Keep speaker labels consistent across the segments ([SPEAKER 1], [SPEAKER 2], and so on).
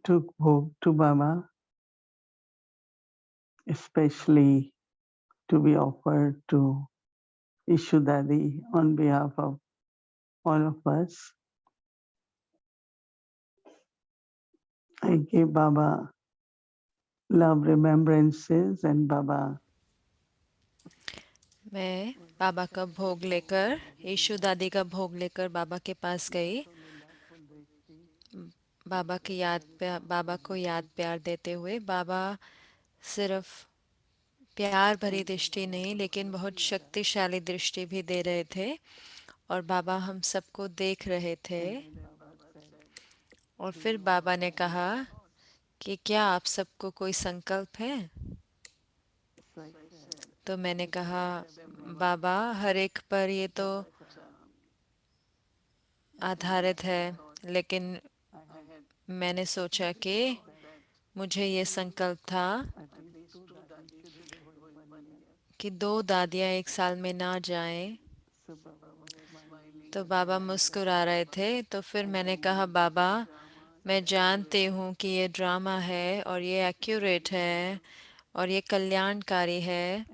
[SPEAKER 1] took bhog to Baba, especially to be offered to Ishudadi on behalf of all of us. I gave Baba love remembrances and Baba
[SPEAKER 2] मैं बाबा का भोग लेकर, यीशु दादी का भोग लेकर बाबा के पास गई। बाबा को याद प्यार देते हुए बाबा सिर्फ प्यार भरी दृष्टि नहीं लेकिन बहुत शक्तिशाली दृष्टि भी दे रहे थे, और बाबा हम सबको देख रहे थे। और फिर बाबा ने कहा कि क्या आप सबको कोई संकल्प है? तो मैंने कहा, बाबा हर एक पर ये तो आधारित है, लेकिन मैंने सोचा कि मुझे ये संकल्प था कि 2 दादियाँ एक साल में ना जाएं। तो बाबा मुस्कुरा रहे थे। तो फिर मैंने कहा, बाबा मैं जानती हूँ कि ये ड्रामा है और ये एक्यूरेट है और ये कल्याणकारी है।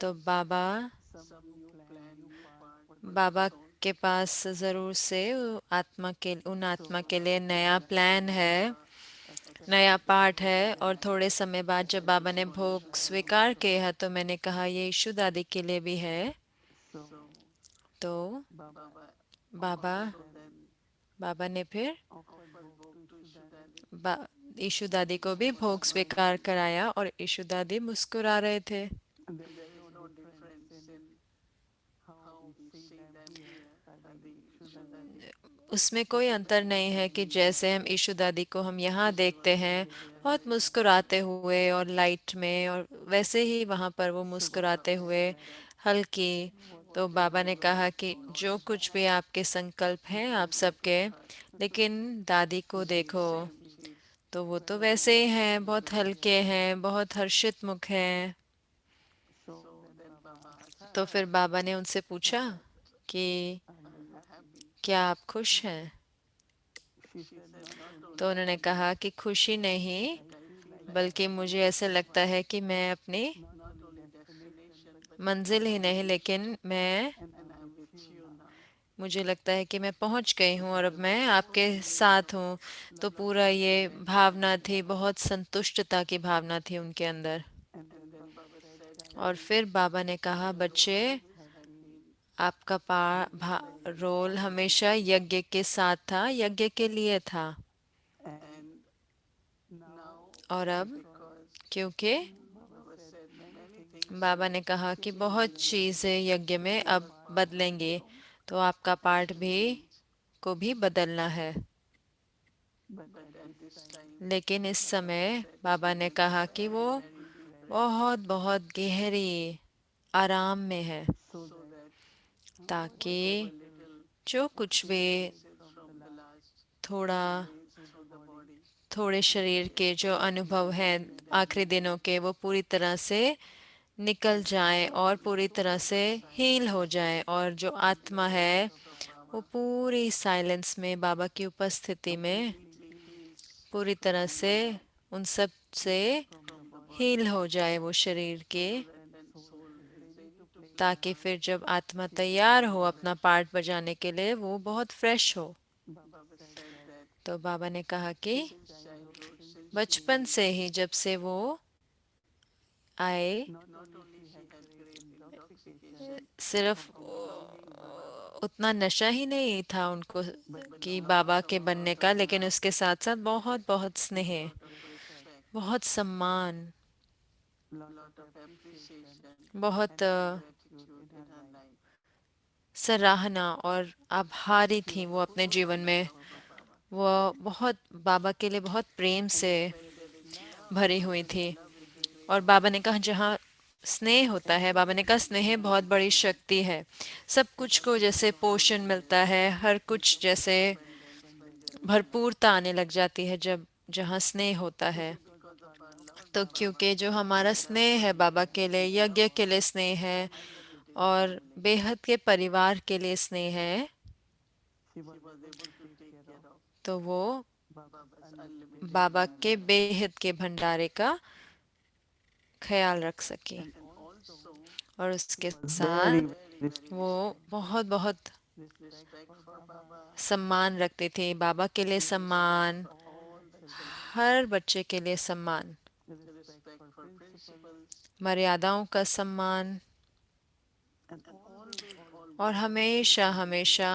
[SPEAKER 2] तो बाबा बाबा के पास ज़रूर से उन आत्मा के लिए नया प्लान है, नया पाठ है। और थोड़े समय बाद जब बाबा ने भोग स्वीकार किया तो मैंने कहा ये यीशु दादी के लिए भी है। तो बाबा बाबा ने फिर बा यीशु दादी को भी भोग स्वीकार कराया और यीशु दादी मुस्कुरा रहे थे। उसमें कोई अंतर नहीं है कि जैसे हम यीशु दादी को हम यहाँ देखते हैं बहुत मुस्कुराते हुए और लाइट में, और वैसे ही वहाँ पर वो मुस्कुराते हुए हल्की। तो बाबा ने कहा कि जो कुछ भी आपके संकल्प हैं आप सबके, लेकिन दादी को देखो तो वो तो वैसे ही हैं, बहुत हल्के हैं, बहुत हर्षित मुख हैं। तो फिर बाबा ने उनसे पूछा कि क्या आप खुश हैं? तो उन्होंने कहा कि खुशी नहीं, बल्कि मुझे ऐसा लगता है कि मैं अपनी मंजिल ही नहीं लेकिन मुझे लगता है कि मैं पहुंच गई हूँ और अब मैं आपके साथ हूँ। तो पूरा ये भावना थी, बहुत संतुष्टता की भावना थी उनके अंदर। और फिर बाबा ने कहा, बच्चे आपका रोल हमेशा यज्ञ के साथ था, यज्ञ के लिए था। और अब क्योंकि बाबा ने कहा कि बहुत चीज़ें यज्ञ में अब बदलेंगी, तो आपका पाठ भी को भी बदलना है। लेकिन इस समय बाबा ने कहा कि वो बहुत बहुत गहरी आराम में है, ताकि जो कुछ भी थोड़ा थोड़े शरीर के जो अनुभव हैं आखिरी दिनों के, वो पूरी तरह से निकल जाएं और पूरी तरह से हील हो जाएं, और जो आत्मा है वो पूरी साइलेंस में बाबा की उपस्थिति में पूरी तरह से उन सब से हील हो जाए वो शरीर के, ताकि फिर जब आत्मा तैयार हो अपना पार्ट बजाने के लिए वो बहुत फ्रेश हो। तो बाबा ने कहा कि बचपन से ही जब से वो आए, सिर्फ उतना नशा ही नहीं था उनको कि बाबा के बनने का, लेकिन उसके साथ साथ बहुत बहुत स्नेह, बहुत सम्मान, बहुत सराहना और आभारी थी वो अपने जीवन में। वो बहुत बाबा के लिए बहुत प्रेम से भरी हुई थी। और बाबा ने कहा जहाँ स्नेह होता है, बाबा ने कहा स्नेह बहुत बड़ी शक्ति है। सब कुछ को जैसे पोषण मिलता है, हर कुछ जैसे भरपूरता आने लग जाती है जब जहाँ स्नेह होता है। तो क्योंकि जो हमारा स्नेह है बाबा के लिए, यज्ञ के लिए स्नेह है और बेहद के परिवार के लिए स्नेह है, तो वो बाबा के बेहद के भंडारे का ख्याल रख सके। और उसके
[SPEAKER 1] was
[SPEAKER 2] साथ
[SPEAKER 1] very
[SPEAKER 2] वो बहुत बहुत सम्मान रखते थे, बाबा के लिए सम्मान, हर बच्चे के लिए सम्मान, मर्यादाओं का सम्मान, और हमेशा हमेशा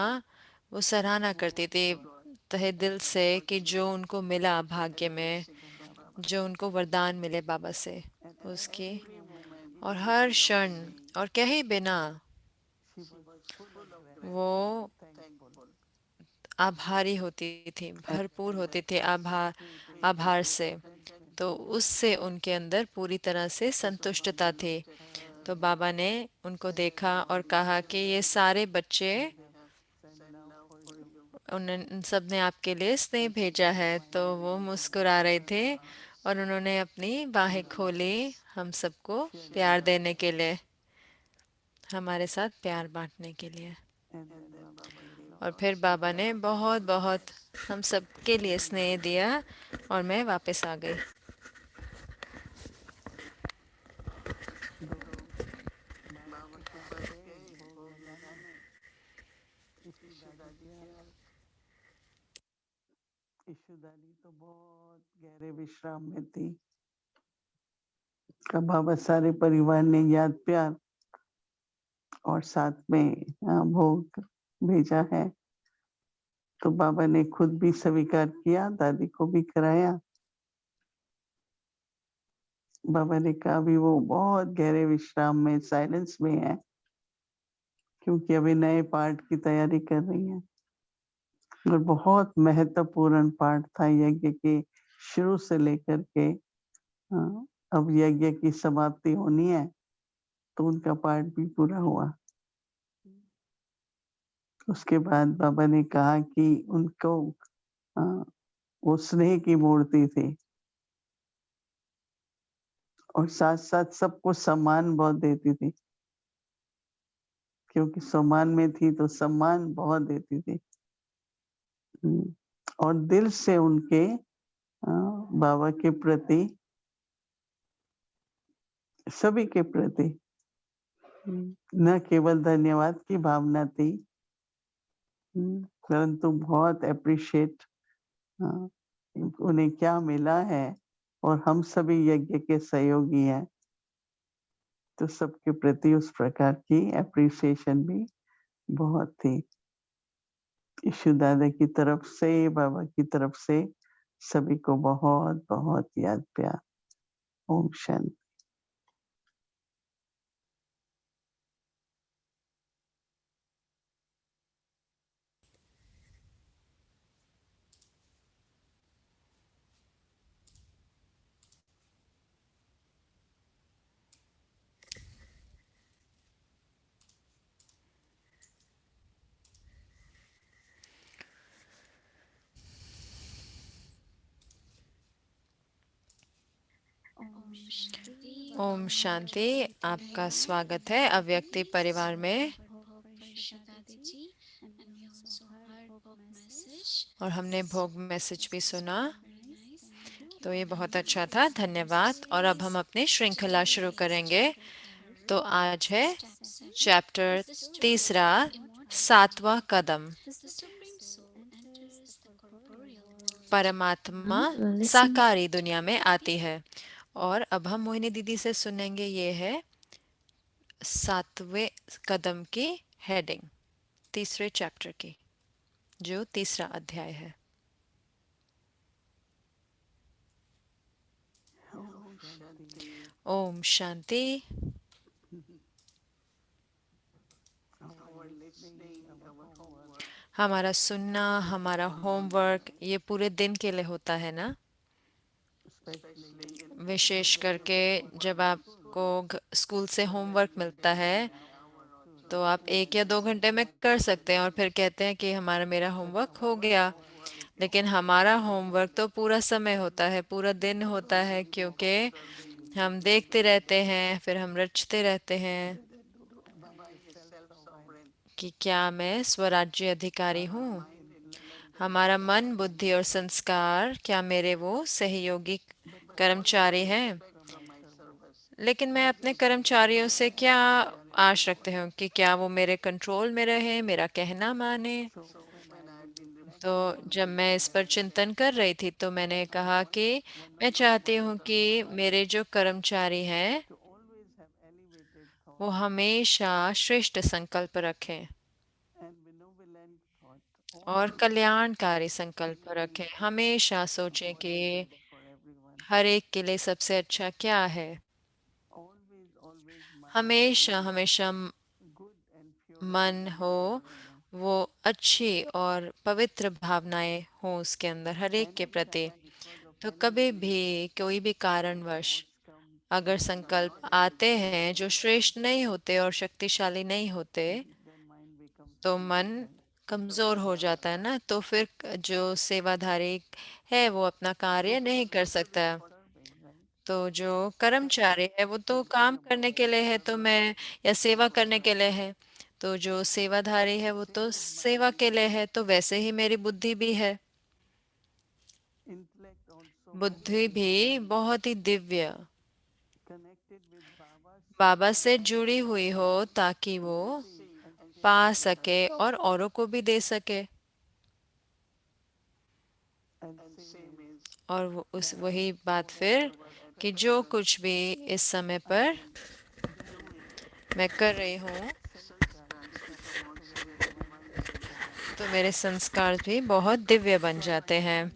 [SPEAKER 2] वो सराहना करते थे तहे दिल से कि जो उनको मिला भाग्य में, जो उनको वरदान मिले बाबा से उसकी, और हर क्षण और कहे बिना वो आभारी होती थी, भरपूर होते थे आभार से। तो उससे उनके अंदर पूरी तरह से संतुष्टता थी। तो बाबा ने उनको देखा और कहा कि ये सारे बच्चे, उन सब ने आपके लिए स्नेह भेजा है। तो वो मुस्कुरा रहे थे और उन्होंने अपनी बाहें खोली हम सबको प्यार देने के लिए, हमारे साथ प्यार बांटने के लिए। और फिर बाबा ने बहुत बहुत हम सब के लिए स्नेह दिया और मैं वापस आ गई।
[SPEAKER 1] ईशु दादी तो बहुत गहरे विश्राम में थी। का बाबा सारे परिवार ने याद प्यार और साथ में भोग भेजा है। तो बाबा ने खुद भी स्वीकार किया, दादी को भी कराया। बाबा ने कहा भी वो बहुत गहरे विश्राम में, साइलेंस में है, क्योंकि अभी नए पाठ की तैयारी कर रही है। और बहुत महत्वपूर्ण पाठ था यज्ञ के शुरू से लेकर के अब यज्ञ की समाप्ति होनी है, तो उनका पाठ भी पूरा हुआ। उसके बाद बाबा ने कहा कि उनको वो स्नेह की मूर्ति थी और साथ साथ सबको सम्मान बहुत देती थी, क्योंकि सम्मान में थी तो सम्मान बहुत देती थी। और दिल से उनके बाबा के प्रति, सभी के प्रति न केवल धन्यवाद की भावना थी, परंतु बहुत अप्रिशिएट उन्हें क्या मिला है, और हम सभी यज्ञ के सहयोगी हैं, तो सबके प्रति उस प्रकार की एप्रिसिएशन भी बहुत थी। ईशु दादा की तरफ से, बाबा की तरफ से सभी को बहुत बहुत याद प्यार। ओम शांति।
[SPEAKER 2] ओम शांति। आपका स्वागत है अव्यक्ति परिवार में। और हमने भोग मैसेज भी सुना, तो ये बहुत अच्छा था, धन्यवाद। और अब हम अपनी श्रृंखला शुरू करेंगे। तो आज है चैप्टर तीसरा, 7वां कदम। परमात्मा साकारी दुनिया में आती है। और अब हम मोहिनी दीदी से सुनेंगे, ये है 7वें कदम की हेडिंग, तीसरे चैप्टर की, जो तीसरा अध्याय है। ओम शांति। हमारा सुनना, हमारा होमवर्क, ये पूरे दिन के लिए होता है ना। विशेष करके जब आपको स्कूल से होमवर्क मिलता है, तो आप 1 या 2 घंटे में कर सकते हैं और फिर कहते हैं कि मेरा होमवर्क हो गया। लेकिन हमारा होमवर्क तो पूरा समय होता है, पूरा दिन होता है, क्योंकि हम देखते रहते हैं, फिर हम रचते रहते हैं कि क्या मैं स्वराज्य अधिकारी हूँ। हमारा मन, बुद्धि और संस्कार क्या मेरे वो सहयोगी कर्मचारी हैं? लेकिन मैं अपने कर्मचारियों से क्या आश रखते हूँ कि क्या वो मेरे कंट्रोल में रहे, मेरा कहना माने। तो जब मैं इस पर चिंतन कर रही थी तो मैंने कहा कि मैं चाहती हूँ कि मेरे जो कर्मचारी हैं वो हमेशा श्रेष्ठ संकल्प रखें और कल्याणकारी संकल्प रखें। हमेशा सोचें कि हर एक के लिए सबसे अच्छा क्या है। हमेशा हमेशा मन हो वो अच्छी और पवित्र भावनाएं हों उसके अंदर हर एक के प्रति। तो कभी भी कोई भी कारणवश अगर संकल्प आते हैं जो श्रेष्ठ नहीं होते और शक्तिशाली नहीं होते तो मन कमजोर हो जाता है ना, तो फिर जो सेवाधारी है वो अपना कार्य नहीं कर सकता। तो जो कर्मचारी है वो तो काम करने के लिए है, तो मैं या सेवा करने के लिए है। तो जो सेवाधारी है वो तो सेवा के लिए है, तो वैसे ही मेरी बुद्धि भी है। बुद्धि भी बहुत ही दिव्य बाबा से जुड़ी हुई हो ताकि वो पा सके और औरों को भी दे सके। और वो उस वही बात फिर कि जो कुछ भी इस समय पर मैं कर रही हूँ तो मेरे संस्कार भी बहुत दिव्य बन जाते हैं।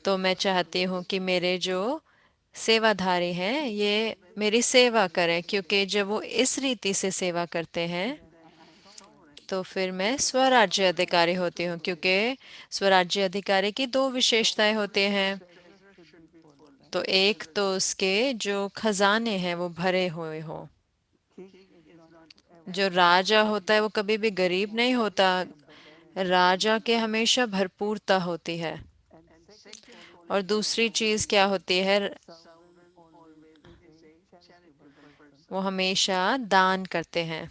[SPEAKER 2] तो मैं चाहती हूँ कि मेरे जो सेवाधारी हैं ये मेरी सेवा करें, क्योंकि जब वो इस रीति से सेवा करते हैं तो फिर मैं स्वराज्य अधिकारी होती हूँ। क्योंकि स्वराज्य अधिकारी की दो विशेषताएं होती हैं। तो एक तो उसके जो खजाने हैं वो भरे हुए हो। जो राजा होता है वो कभी भी गरीब नहीं होता, राजा के हमेशा भरपूरता होती है। और दूसरी चीज क्या होती है, वो हमेशा दान करते हैं।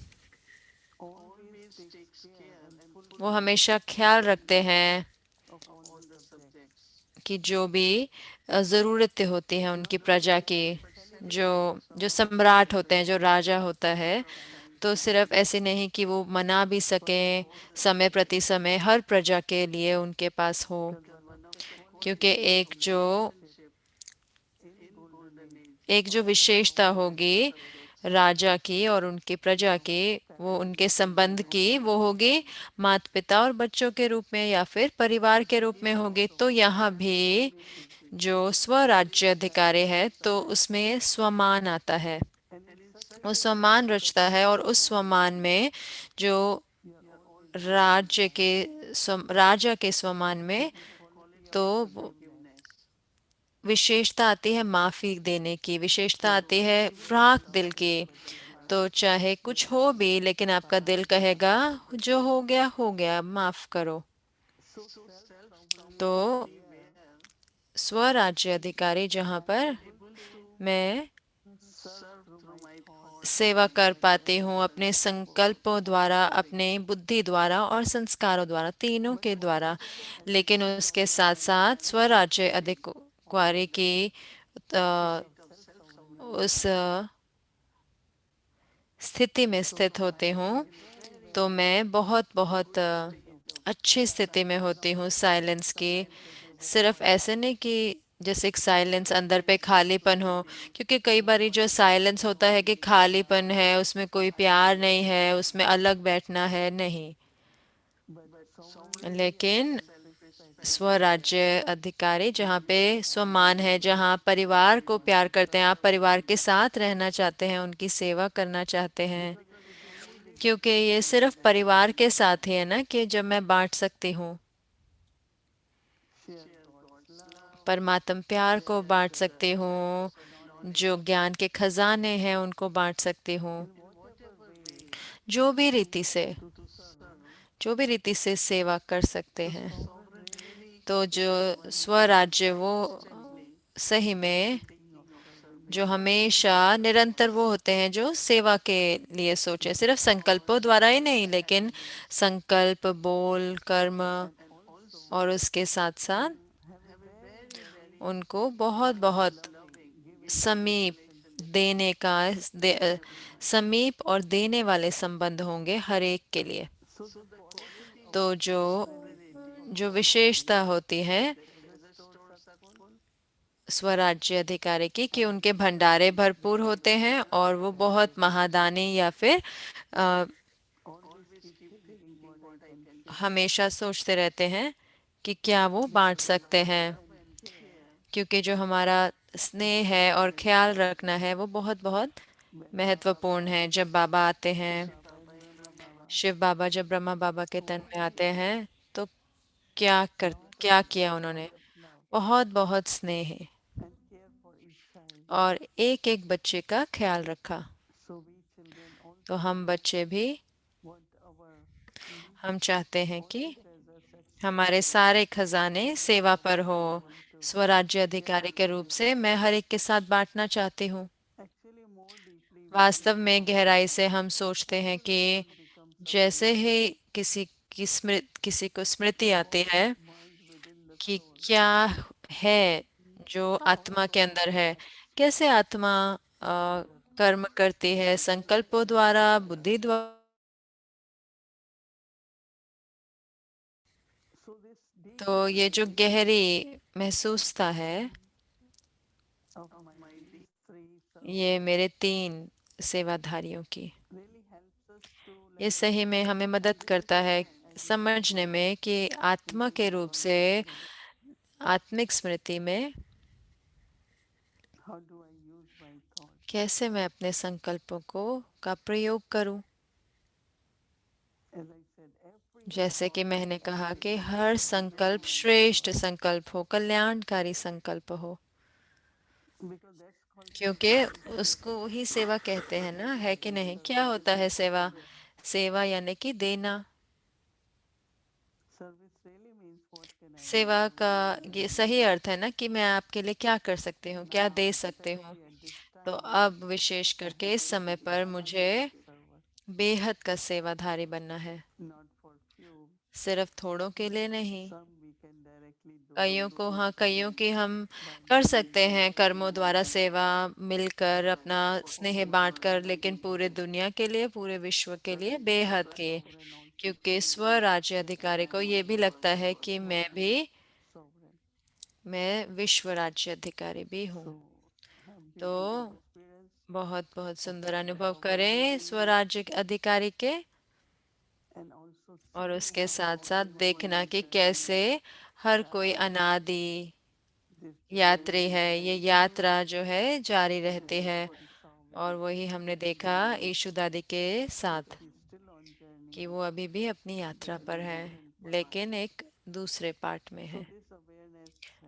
[SPEAKER 2] वो हमेशा ख्याल रखते हैं कि जो भी ज़रूरतें होती हैं उनकी प्रजा की, जो जो सम्राट होते हैं, जो राजा होता है, तो सिर्फ ऐसे नहीं कि वो मना भी सकें समय प्रति समय हर प्रजा के लिए उनके पास हो। क्योंकि एक जो विशेषता होगी राजा की और उनकी प्रजा की, वो उनके संबंध की, वो होगी माता पिता और बच्चों के रूप में या फिर परिवार के रूप में होगी। तो यहाँ भी जो स्वराज्य अधिकारी है तो उसमें स्वमान आता है। वो स्वमान रचता है और उस स्वमान में जो राजा के स्वमान में तो विशेषता आती है माफी देने की, विशेषता आती है फ्राक दिल की। तो चाहे कुछ हो भी लेकिन आपका दिल कहेगा जो हो गया माफ करो। तो स्वराज्य अधिकारी जहाँ पर मैं सेवा कर पाती हूँ अपने संकल्पों द्वारा, अपने बुद्धि द्वारा और संस्कारों द्वारा, तीनों के द्वारा। लेकिन उसके साथ साथ स्वराज्य अधिकारी की उस स्थिति में स्थित होती हूँ तो मैं बहुत बहुत अच्छी स्थिति में होती हूँ साइलेंस की। सिर्फ ऐसे नहीं कि जैसे एक साइलेंस अंदर पे खालीपन हो, क्योंकि कई बारी जो साइलेंस होता है कि खालीपन है, उसमें कोई प्यार नहीं है, उसमें अलग बैठना है, नहीं। लेकिन स्वराज्य अधिकारी जहाँ पे स्वमान है, जहाँ परिवार को प्यार करते हैं, आप परिवार के साथ रहना चाहते हैं, उनकी सेवा करना चाहते हैं। क्योंकि ये सिर्फ परिवार के साथ ही है ना कि जब मैं बांट सकती हूँ, परमात्म प्यार को बांट सकती हूँ, जो ज्ञान के खजाने हैं उनको बांट सकती हूँ। जो भी रीति से जो भी रीति से सेवा कर सकते हैं। तो जो स्वराज्य वो सही में जो हमेशा निरंतर वो होते हैं जो सेवा के लिए सोचे, सिर्फ संकल्पों द्वारा ही नहीं लेकिन संकल्प, बोल, कर्म और उसके साथ साथ उनको बहुत बहुत समीप देने का समीप और देने वाले संबंध होंगे हर एक के लिए। तो जो जो विशेषता होती है स्वराज्य अधिकारी की कि उनके भंडारे भरपूर होते हैं और वो बहुत महादानी या फिर अ, हमेशा सोचते रहते हैं कि क्या वो बांट सकते हैं, क्योंकि जो हमारा स्नेह है और ख्याल रखना है वो बहुत बहुत महत्वपूर्ण है। जब बाबा आते हैं, शिव बाबा जब ब्रह्मा बाबा के तन में आते हैं तो क्या किया उन्होंने, बहुत बहुत स्नेह और एक एक बच्चे का ख्याल रखा। तो हम बच्चे भी, हम चाहते हैं कि हमारे सारे खजाने सेवा पर हो। स्वराज्य अधिकारी के रूप से मैं हर एक के साथ बांटना चाहती हूँ। वास्तव में गहराई से हम सोचते हैं कि जैसे ही किसी को स्मृति आती है कि क्या है जो आत्मा के अंदर है, कैसे आत्मा कर्म करती है, संकल्पों द्वारा, बुद्धि द्वारा। तो ये जो गहरी महसूसता है, ये मेरे 3 सेवाधारियों की, ये सही में हमें मदद करता है समझने में कि आत्मा के रूप से आत्मिक स्मृति में कैसे मैं अपने संकल्पों को का प्रयोग करूं। जैसे कि मैंने कहा कि हर संकल्प श्रेष्ठ संकल्प हो, कल्याणकारी संकल्प हो, क्योंकि उसको ही सेवा कहते हैं ना, है कि नहीं? क्या होता है सेवा? सेवा यानी कि देना। सेवा का ये सही अर्थ है ना कि मैं आपके लिए क्या कर सकती हूँ, क्या दे सकती हूँ। तो अब विशेष करके इस समय पर मुझे बेहद का सेवाधारी बनना है, सिर्फ थोड़ों के लिए नहीं। कईयों को, हाँ, कईयों की हम कर सकते हैं कर्मों द्वारा सेवा, मिलकर अपना स्नेह बांट कर, लेकिन पूरे दुनिया के लिए, पूरे विश्व के लिए बेहद के, क्योंकि स्व राज्य अधिकारी को ये भी लगता है कि मैं विश्व राज्य अधिकारी भी हूँ। तो बहुत बहुत सुंदर अनुभव करें स्वराज्य के अधिकारी के, और उसके साथ साथ देखना कि कैसे हर कोई अनादि यात्री है, ये यात्रा जो है जारी रहती है। और वही हमने देखा यीशु दादी के साथ कि वो अभी भी अपनी यात्रा पर है, लेकिन एक दूसरे पार्ट में है।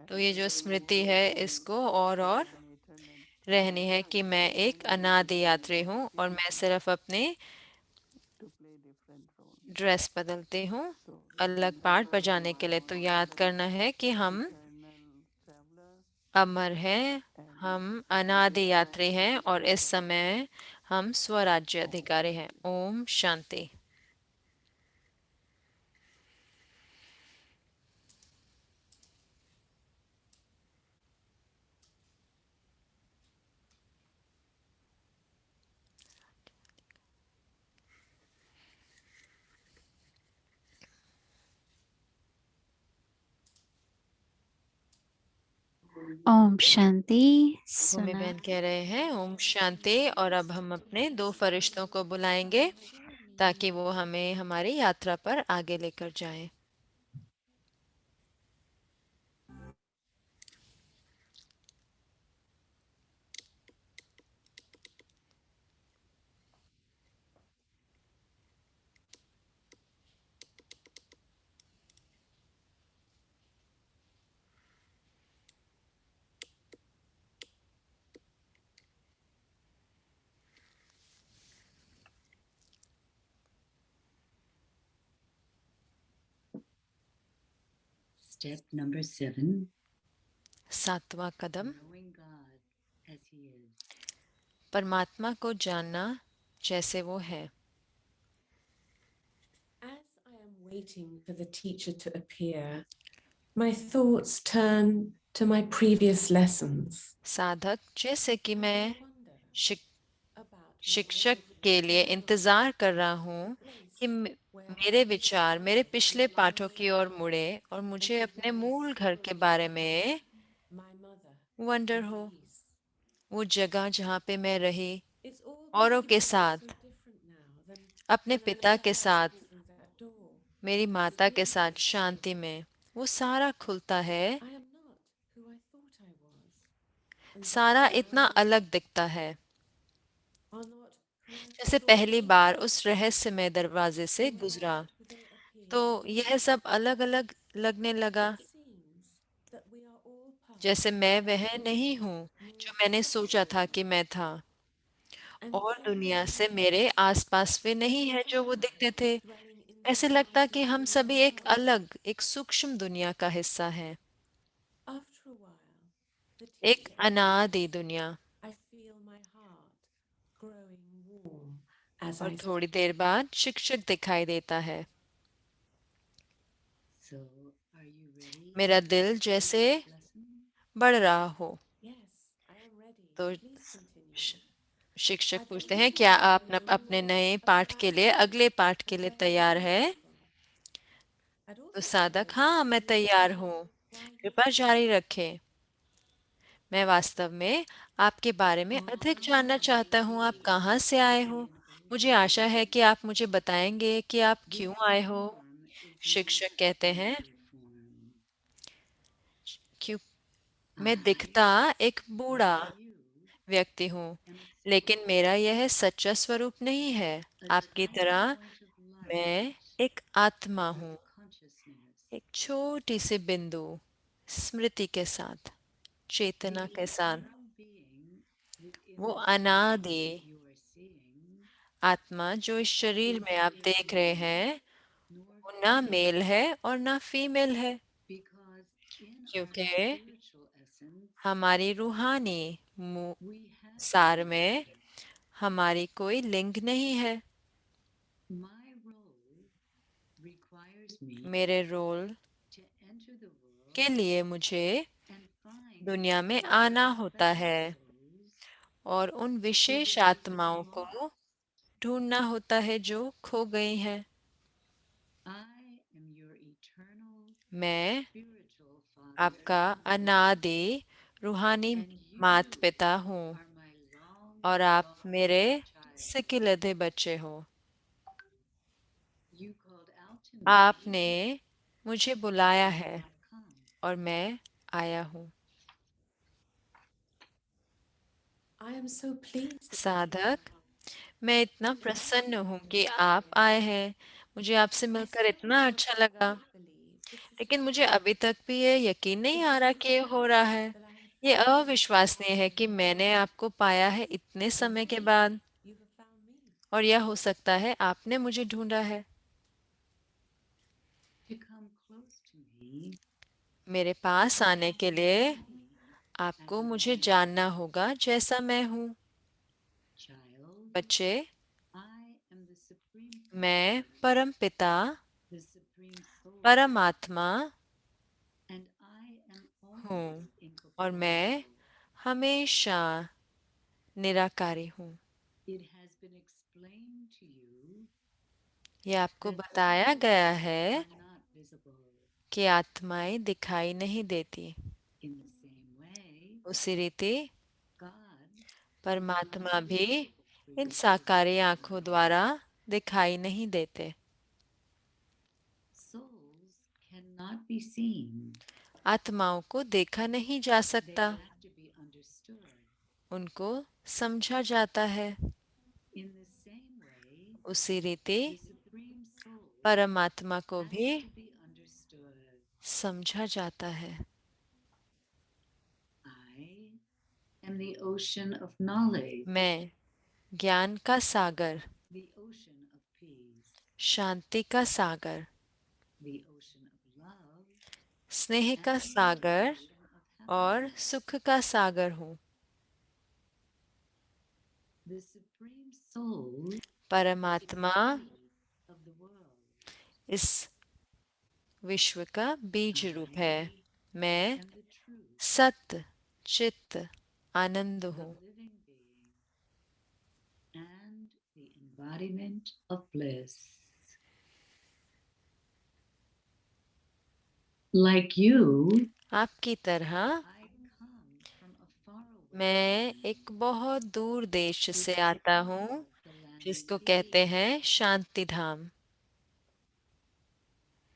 [SPEAKER 2] तो ये जो स्मृति है इसको और रहनी है कि मैं एक अनादि यात्री हूँ और मैं सिर्फ अपने ड्रेस बदलती हूँ अलग पार्ट बजाने के लिए। तो याद करना है कि हम अमर हैं, हम अनादि यात्री हैं और इस समय हम स्वराज्य अधिकारी हैं। ओम शांति।
[SPEAKER 3] ओम शांति।
[SPEAKER 2] भूमि
[SPEAKER 3] सुना।
[SPEAKER 2] बहन कह रहे हैं ओम शांति, और अब हम अपने 2 फरिश्तों को बुलाएंगे ताकि वो हमें हमारी यात्रा पर आगे लेकर जाएं।
[SPEAKER 4] Step number 7.
[SPEAKER 2] 7वां Kadam,
[SPEAKER 4] Knowing God as He is.
[SPEAKER 2] परमात्मा को जानना जैसे वो है।
[SPEAKER 5] waiting for the teacher to appear, my thoughts turn to my previous lessons.
[SPEAKER 2] साधक, जैसे कि मैं
[SPEAKER 5] I wonder
[SPEAKER 2] शिक,
[SPEAKER 5] about
[SPEAKER 2] शिक्षक के लिए इंतजार कर रहा हूँ कि मेरे विचार मेरे पिछले पाठों की ओर मुड़े और मुझे अपने मूल घर के बारे में
[SPEAKER 5] my mother.
[SPEAKER 2] वंडर हो,
[SPEAKER 5] Peace.
[SPEAKER 2] वो जगह जहाँ पे मैं रही
[SPEAKER 5] It's all
[SPEAKER 2] औरों के
[SPEAKER 5] becoming
[SPEAKER 2] साथ,
[SPEAKER 5] so different now than
[SPEAKER 2] अपने
[SPEAKER 5] when I
[SPEAKER 2] पिता के
[SPEAKER 5] first
[SPEAKER 2] साथ,
[SPEAKER 5] walked through that door.
[SPEAKER 2] मेरी माता के साथ शांति में वो सारा खुलता है,
[SPEAKER 5] I am not who I thought I was. And
[SPEAKER 2] सारा
[SPEAKER 5] those
[SPEAKER 2] इतना
[SPEAKER 5] around
[SPEAKER 2] अलग दिखता है
[SPEAKER 5] are not who I
[SPEAKER 2] जैसे
[SPEAKER 5] thought
[SPEAKER 2] पहली
[SPEAKER 5] they
[SPEAKER 2] बार
[SPEAKER 5] were.
[SPEAKER 2] उस रहस्यमय दरवाजे से
[SPEAKER 5] They
[SPEAKER 2] गुजरा।
[SPEAKER 5] are who they appear
[SPEAKER 2] तो
[SPEAKER 5] to be.
[SPEAKER 2] यह सब अलग अलग लगने लगा,
[SPEAKER 5] It seems that we are all part
[SPEAKER 2] जैसे
[SPEAKER 5] of
[SPEAKER 2] मैं
[SPEAKER 5] a
[SPEAKER 2] वह
[SPEAKER 5] bigger,
[SPEAKER 2] नहीं हूँ
[SPEAKER 5] more
[SPEAKER 2] जो मैंने सोचा था कि मैं था,
[SPEAKER 5] and
[SPEAKER 2] और
[SPEAKER 5] far
[SPEAKER 2] दुनिया से
[SPEAKER 5] away.
[SPEAKER 2] मेरे आसपास वे नहीं है जो वो दिखते थे।
[SPEAKER 5] Dwelling
[SPEAKER 2] ऐसे
[SPEAKER 5] inside
[SPEAKER 2] लगता
[SPEAKER 5] the
[SPEAKER 2] कि हम
[SPEAKER 5] bigger
[SPEAKER 2] सभी एक
[SPEAKER 5] world.
[SPEAKER 2] अलग, एक सूक्ष्म दुनिया का हिस्सा हैं,
[SPEAKER 5] After a while, the
[SPEAKER 2] एक
[SPEAKER 5] teacher
[SPEAKER 2] अनादि दुनिया।
[SPEAKER 5] I feel my heart growing warm as
[SPEAKER 2] और
[SPEAKER 5] I
[SPEAKER 2] थोड़ी
[SPEAKER 5] speak.
[SPEAKER 2] देर बाद शिक्षक दिखाई देता है।
[SPEAKER 4] So, are you ready
[SPEAKER 2] मेरा
[SPEAKER 4] for
[SPEAKER 2] दिल
[SPEAKER 4] the
[SPEAKER 2] जैसे
[SPEAKER 4] next lesson?
[SPEAKER 2] बढ़ रहा हो।
[SPEAKER 5] Yes, I am ready.
[SPEAKER 2] तो
[SPEAKER 5] Please continue.
[SPEAKER 2] श- शिक्षक
[SPEAKER 5] I
[SPEAKER 2] पूछते हैं,
[SPEAKER 5] previously
[SPEAKER 2] क्या आप
[SPEAKER 5] learned
[SPEAKER 2] अपने
[SPEAKER 5] more
[SPEAKER 2] नए पाठ के लिए,
[SPEAKER 5] about
[SPEAKER 2] अगले पाठ
[SPEAKER 5] the
[SPEAKER 2] के लिए
[SPEAKER 5] way
[SPEAKER 2] तैयार
[SPEAKER 5] you
[SPEAKER 2] है?
[SPEAKER 5] people. I'd
[SPEAKER 2] तो
[SPEAKER 5] also
[SPEAKER 2] साधक,
[SPEAKER 5] like
[SPEAKER 2] हाँ,
[SPEAKER 5] to
[SPEAKER 2] मैं तैयार
[SPEAKER 5] understand
[SPEAKER 2] हूँ,
[SPEAKER 5] why you
[SPEAKER 2] कृपा
[SPEAKER 5] came.
[SPEAKER 2] जारी रखें। मैं वास्तव में आपके बारे में अधिक जानना चाहता हूँ। आप कहाँ से आए हो? मुझे आशा है कि आप मुझे बताएंगे कि आप क्यों आए हो। शिक्षक कहते हैं, क्यों मैं दिखता एक बूढ़ा व्यक्ति हूँ, लेकिन मेरा यह सच्चा स्वरूप नहीं है। आपकी तरह मैं एक आत्मा हूँ, एक छोटी सी बिंदु, स्मृति के साथ, चेतना के साथ। वो अनादि आत्मा जो इस शरीर में आप देख रहे हैं, वो ना मेल है और ना फीमेल है, क्योंकि हमारी रूहानी सार में हमारी कोई लिंग नहीं है। मेरे रोल के लिए मुझे दुनिया में आना होता है और उन विशेष आत्माओं को ढूंढना होता है जो खो गई हैं। मैं आपका अनादि रूहानी माता पिता हूँ और आप मेरे सिकिलधे बच्चे हो। आपने मुझे बुलाया है और मैं आया हूँ।
[SPEAKER 5] I am so pleased.
[SPEAKER 2] साधक, मैं इतना प्रसन्न हूँ कि आप आए हैं। मुझे आपसे
[SPEAKER 5] I
[SPEAKER 2] मिलकर
[SPEAKER 5] still
[SPEAKER 2] इतना
[SPEAKER 5] can't
[SPEAKER 2] अच्छा लगा,
[SPEAKER 5] quite believe this is
[SPEAKER 2] लेकिन मुझे
[SPEAKER 5] happening.
[SPEAKER 2] अभी तक भी ये यकीन नहीं आ रहा कि ये हो रहा है।
[SPEAKER 5] That I have
[SPEAKER 2] ये
[SPEAKER 5] found you
[SPEAKER 2] अविश्वसनीय है कि मैंने आपको पाया है इतने समय के बाद,
[SPEAKER 5] You have found me.
[SPEAKER 2] और यह हो सकता है आपने मुझे ढूंढा है। मेरे पास आने के लिए आपको मुझे जानना होगा जैसा मैं हूँ। बच्चे, मैं परम पिता, परमात्मा हूँ और मैं हमेशा निराकारी हूँ। यह आपको बताया गया है कि आत्माएं दिखाई नहीं देती। उसी रीति परमात्मा भी इन साकारी आंखों द्वारा दिखाई नहीं देते। आत्माओं को देखा नहीं जा सकता, उनको समझा जाता है। उसी रीति परमात्मा को भी समझा जाता है। मैं ज्ञान का सागर, शांति का सागर, स्नेह का सागर और सुख का सागर हूँ। परमात्मा इस विश्व का बीज रूप है। मैं
[SPEAKER 4] am the truth,
[SPEAKER 2] सत्य, चित्त, आनंद
[SPEAKER 4] the
[SPEAKER 2] हूँ।
[SPEAKER 4] living being, and the embodiment of bliss. Like you,
[SPEAKER 2] आपकी तरह
[SPEAKER 4] I come from a faraway
[SPEAKER 2] मैं
[SPEAKER 4] land,
[SPEAKER 2] एक बहुत दूर देश
[SPEAKER 4] which
[SPEAKER 2] से
[SPEAKER 4] is
[SPEAKER 2] आता हूँ,
[SPEAKER 4] called the land
[SPEAKER 2] जिसको
[SPEAKER 4] of
[SPEAKER 2] कहते
[SPEAKER 4] peace.
[SPEAKER 2] हैं शांति धाम।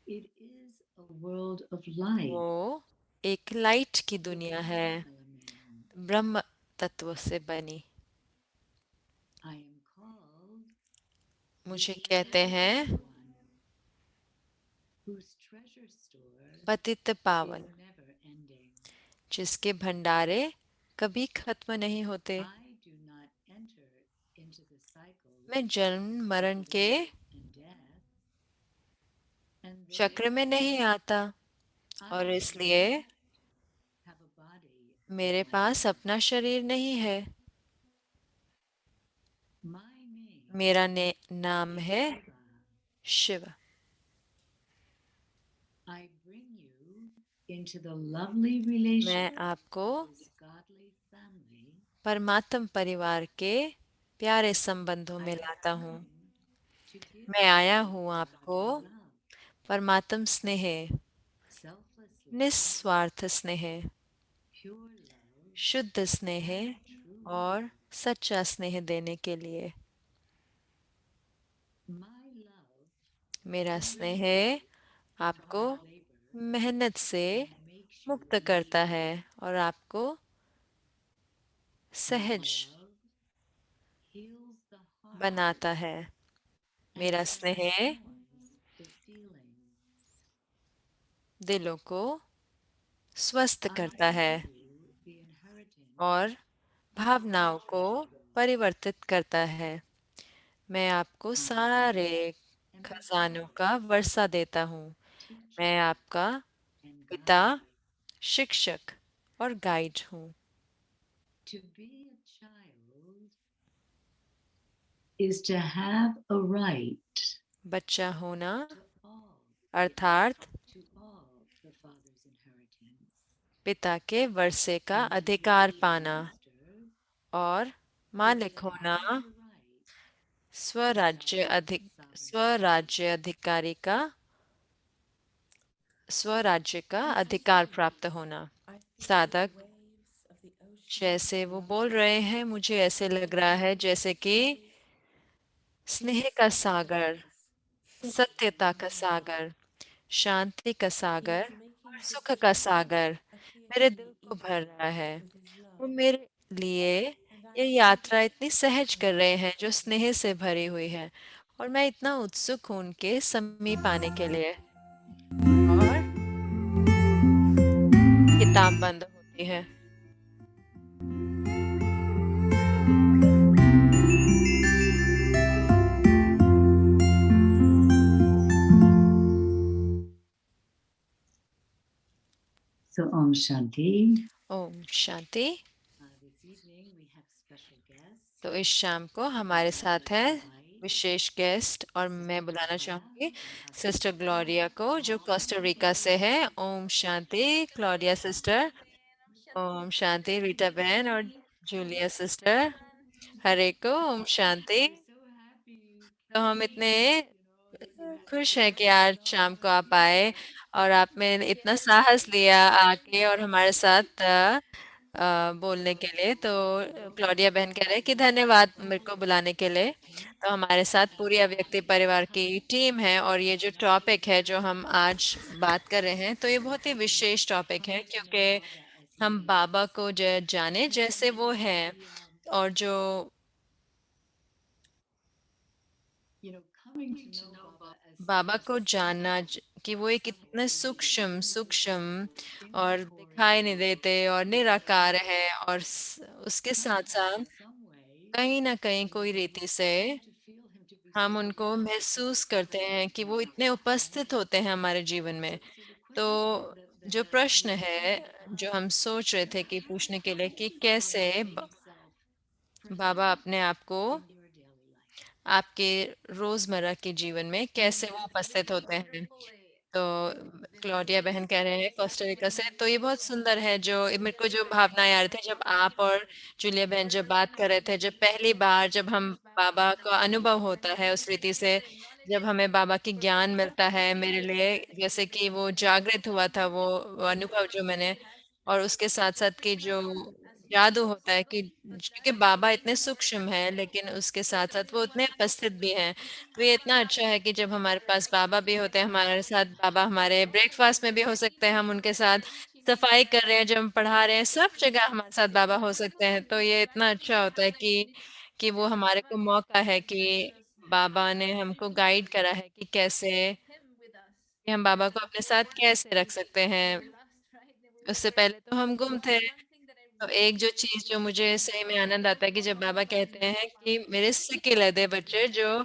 [SPEAKER 4] It is a world of light,
[SPEAKER 2] वो एक लाइट की
[SPEAKER 4] the
[SPEAKER 2] दुनिया है,
[SPEAKER 4] Brahma element.
[SPEAKER 2] ब्रह्म तत्व से बनी।
[SPEAKER 4] I am called
[SPEAKER 2] मुझे
[SPEAKER 4] the
[SPEAKER 2] कहते हैं
[SPEAKER 4] Pitiable One, whose treasure store
[SPEAKER 2] पतित
[SPEAKER 4] is
[SPEAKER 2] पावन,
[SPEAKER 4] never ending.
[SPEAKER 2] जिसके भंडारे कभी खत्म नहीं होते।
[SPEAKER 4] I do not enter into the cycles
[SPEAKER 2] मैं जन्म मरण
[SPEAKER 4] of
[SPEAKER 2] के
[SPEAKER 4] birth and death, and
[SPEAKER 2] चक्र में नहीं
[SPEAKER 4] therefore
[SPEAKER 2] आता,
[SPEAKER 4] I
[SPEAKER 2] और
[SPEAKER 4] do
[SPEAKER 2] इसलिए
[SPEAKER 4] not have a body
[SPEAKER 2] मेरे
[SPEAKER 4] of my
[SPEAKER 2] पास
[SPEAKER 4] own.
[SPEAKER 2] अपना शरीर नहीं है।
[SPEAKER 4] My name
[SPEAKER 2] मेरा नाम
[SPEAKER 4] is
[SPEAKER 2] है
[SPEAKER 4] Shiva.
[SPEAKER 2] Shiv.
[SPEAKER 4] I bring you into the lovely
[SPEAKER 2] मैं
[SPEAKER 4] relation
[SPEAKER 2] आपको
[SPEAKER 4] of this godly family.
[SPEAKER 2] परमात्म परिवार के प्यारे संबंधों
[SPEAKER 4] I
[SPEAKER 2] में
[SPEAKER 4] have
[SPEAKER 2] लाता हूँ।
[SPEAKER 4] come to give
[SPEAKER 2] मैं आया
[SPEAKER 4] you
[SPEAKER 2] हूँ आपको
[SPEAKER 4] godly love,
[SPEAKER 2] परमात्म स्नेह,
[SPEAKER 4] selfless love,
[SPEAKER 2] निस्वार्थ स्नेह,
[SPEAKER 4] pure love,
[SPEAKER 2] शुद्ध स्नेह
[SPEAKER 4] and true
[SPEAKER 2] और
[SPEAKER 4] love.
[SPEAKER 2] सच्चा स्नेह देने के लिए।
[SPEAKER 4] My love
[SPEAKER 2] मेरा
[SPEAKER 4] delivers
[SPEAKER 2] स्नेह
[SPEAKER 4] you from
[SPEAKER 2] आपको
[SPEAKER 4] hard labor
[SPEAKER 2] मेहनत से
[SPEAKER 4] and makes you
[SPEAKER 2] मुक्त करता
[SPEAKER 4] easy.
[SPEAKER 2] है और आपको
[SPEAKER 4] My
[SPEAKER 2] सहज
[SPEAKER 4] love heals the heart
[SPEAKER 2] बनाता है।
[SPEAKER 4] and
[SPEAKER 2] मेरा स्नेह
[SPEAKER 4] transforms the feelings.
[SPEAKER 2] दिलों को स्वस्थ
[SPEAKER 4] I
[SPEAKER 2] करता है
[SPEAKER 4] give you the inheritance
[SPEAKER 2] और
[SPEAKER 4] of all
[SPEAKER 2] भावनाओं को
[SPEAKER 4] treasures.
[SPEAKER 2] परिवर्तित करता है। मैं आपको
[SPEAKER 4] I
[SPEAKER 2] सारे
[SPEAKER 4] am the
[SPEAKER 2] खजानों
[SPEAKER 4] father,
[SPEAKER 2] का वर्षा देता हूँ।
[SPEAKER 4] teacher,
[SPEAKER 2] मैं आपका
[SPEAKER 4] and
[SPEAKER 2] पिता,
[SPEAKER 4] guide.
[SPEAKER 2] शिक्षक और गाइड हूँ।
[SPEAKER 4] To be a child is to have a right
[SPEAKER 2] बच्चा होना
[SPEAKER 4] to all,
[SPEAKER 2] अर्थात
[SPEAKER 4] to all the father's inheritance.
[SPEAKER 2] पिता के वर्षे का
[SPEAKER 4] And to
[SPEAKER 2] अधिकार
[SPEAKER 4] be a
[SPEAKER 2] पाना
[SPEAKER 4] master
[SPEAKER 2] और
[SPEAKER 4] is
[SPEAKER 2] मालिक
[SPEAKER 4] to
[SPEAKER 2] होना
[SPEAKER 4] have the right to
[SPEAKER 2] स्वराज्य अधिकारी का स्वराज्य का
[SPEAKER 5] As you
[SPEAKER 2] अधिकार
[SPEAKER 5] speak,
[SPEAKER 2] प्राप्त होना।
[SPEAKER 5] I feel
[SPEAKER 2] साधक
[SPEAKER 5] the waves of the ocean
[SPEAKER 2] जैसे
[SPEAKER 5] of
[SPEAKER 2] वो
[SPEAKER 5] love
[SPEAKER 2] बोल रहे हैं, मुझे ऐसे लग रहा है जैसे कि
[SPEAKER 5] flow
[SPEAKER 2] स्नेह
[SPEAKER 5] peace
[SPEAKER 2] का
[SPEAKER 5] and
[SPEAKER 2] सागर,
[SPEAKER 5] forgiveness,
[SPEAKER 2] सत्यता का
[SPEAKER 5] love.
[SPEAKER 2] सागर, शांति का
[SPEAKER 5] He
[SPEAKER 2] सागर
[SPEAKER 5] is
[SPEAKER 2] और
[SPEAKER 5] making his
[SPEAKER 2] सुख का
[SPEAKER 5] presence
[SPEAKER 2] सागर
[SPEAKER 5] appear
[SPEAKER 2] मेरे
[SPEAKER 5] to
[SPEAKER 2] दिल
[SPEAKER 5] me
[SPEAKER 2] को भर
[SPEAKER 5] easily
[SPEAKER 2] रहा है।
[SPEAKER 5] with his
[SPEAKER 2] वो
[SPEAKER 5] love.
[SPEAKER 2] मेरे लिए
[SPEAKER 5] And I
[SPEAKER 2] ये
[SPEAKER 5] am
[SPEAKER 2] यात्रा
[SPEAKER 5] eager
[SPEAKER 2] इतनी सहज
[SPEAKER 5] to
[SPEAKER 2] कर रहे
[SPEAKER 5] meet
[SPEAKER 2] हैं जो
[SPEAKER 5] his
[SPEAKER 2] स्नेह से
[SPEAKER 5] love.
[SPEAKER 2] भरी हुई है, और मैं इतना उत्सुक हूँ उनके समीप आने के लिए। और किताब बंद होती है।
[SPEAKER 4] So Om Shanti.
[SPEAKER 2] Om Shanti.
[SPEAKER 4] This evening we have special guests.
[SPEAKER 2] तो इस शाम को हमारे साथ हैं विशेष गेस्ट, और मैं बुलाना चाहूंगी सिस्टर ग्लोरिया को जो कोस्टा रिका से है। ओम शांति क्लोरिया सिस्टर। ओम शांति रीटा बहन और जूलिया सिस्टर। हरे को Om Shanti.
[SPEAKER 4] So happy you
[SPEAKER 2] तो हम
[SPEAKER 4] came,
[SPEAKER 2] इतने
[SPEAKER 4] that you had
[SPEAKER 2] खुश हैं कि
[SPEAKER 4] courage to
[SPEAKER 2] आज
[SPEAKER 4] come
[SPEAKER 2] शाम
[SPEAKER 4] and
[SPEAKER 2] को आप
[SPEAKER 4] be
[SPEAKER 2] आए
[SPEAKER 4] here.
[SPEAKER 2] और आप में इतना साहस लिया आके और हमारे साथ बोलने के लिए। तो क्लॉडिया बहन कह रहे हैं कि धन्यवाद मेरे को बुलाने के लिए। तो हमारे साथ पूरी अव्यक्ति परिवार की टीम है, और ये जो टॉपिक है जो हम आज बात कर रहे हैं, तो ये बहुत ही विशेष टॉपिक है, क्योंकि हम बाबा को जाने जैसे वो हैं, और जो
[SPEAKER 4] Coming to know Baba
[SPEAKER 2] बाबा को
[SPEAKER 4] as
[SPEAKER 2] जानना कि वो एक इतने सूक्ष्म सूक्ष्म और दिखाई नहीं देते और निराकार है, और उसके साथ साथ कहीं ना कहीं कोई रीति से हम उनको महसूस करते हैं कि वो इतने उपस्थित होते हैं हमारे जीवन में। तो जो प्रश्न है जो हम सोच रहे थे कि पूछने के लिए कि कैसे बाबा अपने आप को आपके रोजमर्रा के जीवन में कैसे वो उपस्थित होते हैं। तो क्लॉडिया बहन कह रहे हैं कोस्टा से, तो ये बहुत सुंदर है। जो मेरे को जो भावनाएं आ रही थी जब आप और जूलिया बहन जब बात कर रहे थे, जब पहली बार जब हम बाबा का अनुभव होता है उस रीति से, जब हमें बाबा की ज्ञान मिलता है, मेरे लिए जैसे कि वो जागृत हुआ था वो अनुभव जो मैंने, और उसके साथ साथ की जो जादू होता है कि क्योंकि बाबा इतने सूक्ष्म है लेकिन उसके साथ साथ वो उतने उपस्थित भी हैं। तो ये इतना अच्छा है कि जब हमारे पास बाबा भी होते हैं हमारे साथ, बाबा हमारे ब्रेकफास्ट में भी हो सकते हैं, हम उनके साथ सफाई कर रहे हैं, जब हम पढ़ा रहे हैं, सब जगह हमारे साथ बाबा हो सकते हैं। तो ये इतना अच्छा होता है कि वो हमारे को मौका है कि बाबा ने हमको गाइड करा है कि कैसे कि हम बाबा को अपने साथ कैसे रख सकते हैं। उससे पहले तो हम गुम थे। तो एक जो चीज जो मुझे सही में आनंद आता है कि जब बाबा कहते हैं कि मेरे सिक्के लदे बच्चे जो